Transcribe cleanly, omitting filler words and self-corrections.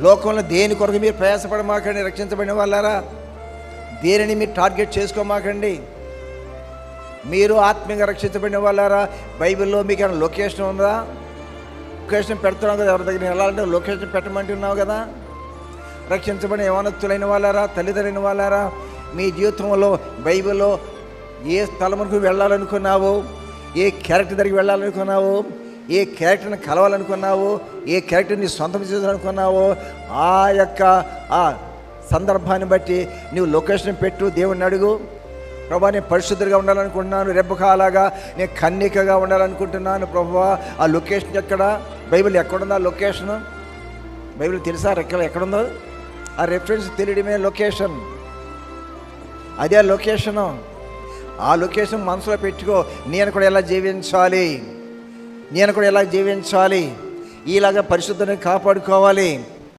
లోకంలో దేని కొరకు మీరు ప్రయాసపడమాకండి. రక్షించబడిన వాళ్ళారా, దేనిని మీరు టార్గెట్ చేసుకోమాకండి. మీరు ఆత్మీయంగా రక్షించబడిన వాళ్ళారా, బైబిల్లో మీకు ఏమైనా లొకేషన్ ఉందా? లొకేషన్ పెడుతున్నావు కదా, ఎవరి దగ్గర వెళ్ళాలంటే లొకేషన్ పెట్టమంటున్నావు కదా. రక్షించబడిన యవనస్తులైన వాళ్ళారా, తల్లిదండ్రులైన వాళ్ళారా, మీ జీవితంలో బైబిల్లో ఏ స్థలమునకు వెళ్ళాలనుకున్నావు, ఏ క్యారెక్టర్ దగ్గరికి వెళ్ళాలనుకున్నావు, ఏ క్యారెక్టర్ని కలవాలనుకున్నావు, ఏ క్యారెక్టర్ని సొంతం చేయాలనుకున్నావో ఆ యొక్క ఆ సందర్భాన్ని బట్టి నువ్వు లొకేషన్ పెట్టు. దేవుణ్ణి అడుగు, ప్రభా నేను పరిశుద్ధంగా ఉండాలనుకుంటున్నాను, రెబ్బకాలాగా నేను కన్నికగా ఉండాలనుకుంటున్నాను ప్రభువా, ఆ లొకేషన్ ఎక్కడ? బైబిల్ ఎక్కడుందో ఆ లొకేషను? బైబిల్ తెలుసా ఎక్కడుందో? ఆ రెఫరెన్స్ తెలియడమే లొకేషన్. అదే లొకేషను. ఆ లొకేషన్ మనసులో పెట్టుకో. నేను కూడా ఎలా జీవించాలి, నేను కూడా ఎలా జీవించాలి, ఇలాగా పరిశుద్ధాన్ని కాపాడుకోవాలి.